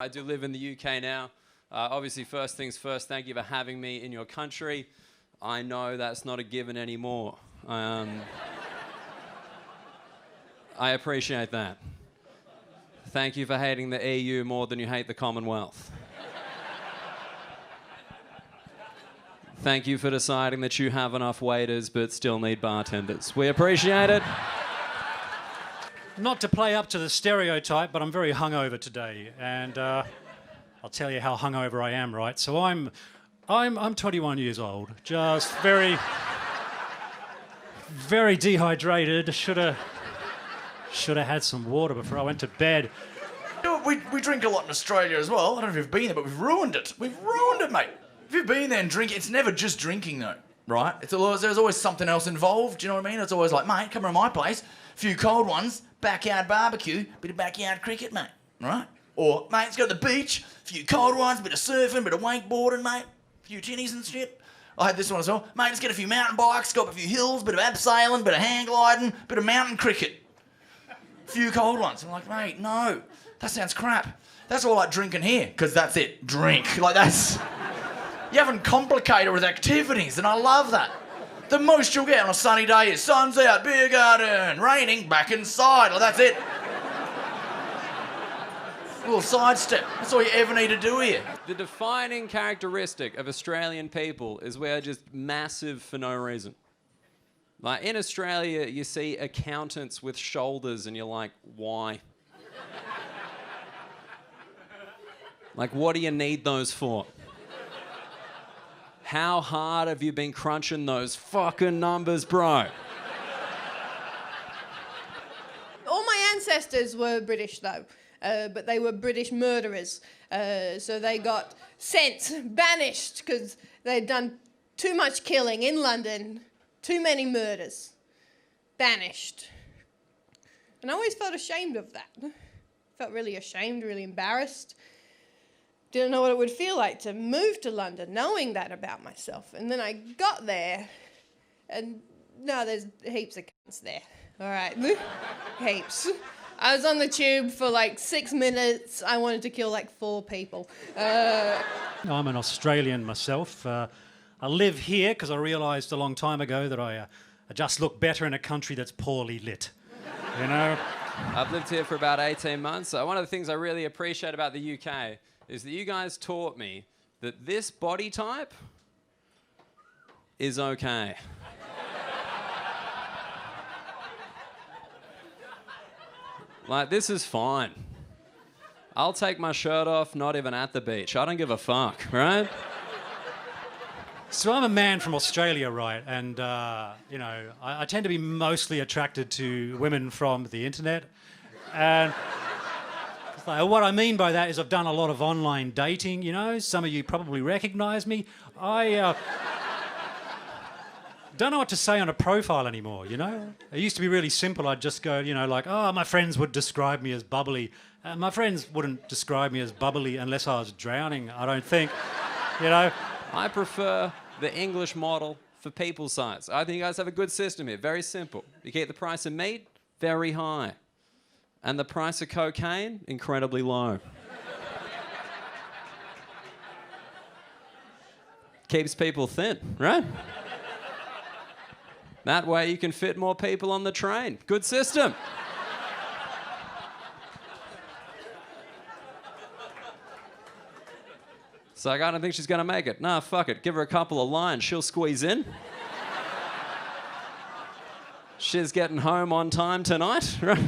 I do live in the UK now. Obviously, first things first, thank you for having me in your country. I know that's not a given anymore. I appreciate that. Thank you for hating the EU more than you hate the Commonwealth. Thank you for deciding that you have enough waiters but still need bartenders. We appreciate it. Not to play up to the stereotype, but I'm very hungover today, and I'll tell you how hungover I am, right? So I'm 21 years old, just very dehydrated. Should have had some water before I went to bed. We drink a lot in Australia as well. I don't know if you've been there, but we've ruined it. We've ruined it, mate. If you've been there and drink, it's never just drinking though, right? There's always something else involved. Do you know what I mean? It's always like, mate, come around my place, a few cold ones, backyard barbecue, bit of backyard cricket, mate, right? Or, mate, let's go to the beach, a few cold ones, bit of surfing, bit of wakeboarding, mate, a few tinnies and shit. I had this one as well. Mate, let's get a few mountain bikes, go up a few hills, bit of abseiling, bit of hang gliding, bit of mountain cricket. A few cold ones. I'm like, mate, no, that sounds crap. That's all like drinking here, because that's it, drink. Like, that's... You haven't complicated it with activities, and I love that. The most you'll get on a sunny day is sun's out, beer garden, raining, back inside. Like, that's it. A little sidestep. That's all you ever need to do here. The defining characteristic of Australian people is we're just massive for no reason. Like, in Australia, you see accountants with shoulders, and you're like, why? Like, what do you need those for? How hard have you been crunching those fucking numbers, bro? All my ancestors were British, though, but they were British murderers. So they got sent, banished, because they'd done too much killing in London, too many murders. Banished. And I always felt ashamed of that. Felt really ashamed, really embarrassed. Didn't know what it would feel like to move to London, knowing that about myself. And then I got there, and no, there's heaps of cunts there. All right, heaps. I was on the tube for like 6 minutes. I wanted to kill like 4 people. I'm an Australian myself. I live here because I realised a long time ago that I just look better in a country that's poorly lit. You know? I've lived here for about 18 months. One of the things I really appreciate about the UK is that you guys taught me that this body type is okay. Like, this is fine. I'll take my shirt off, not even at the beach. I don't give a fuck, right? So I'm a man from Australia, right? And, you know, I tend to be mostly attracted to women from the internet. And... what I mean by that is I've done a lot of online dating, you know. Some of you probably recognise me. I don't know what to say on a profile anymore, you know. It used to be really simple. I'd just go, you know, like, oh, my friends would describe me as bubbly. My friends wouldn't describe me as bubbly unless I was drowning, I don't think, you know. I prefer the English model for people size. I think you guys have a good system here. Very simple. You keep the price of meat very high. And the price of cocaine, incredibly low. Keeps people thin, right? That way you can fit more people on the train. Good system. So I don't think she's gonna make it. Nah, fuck it. Give her a couple of lines, she'll squeeze in. She's getting home on time tonight, right?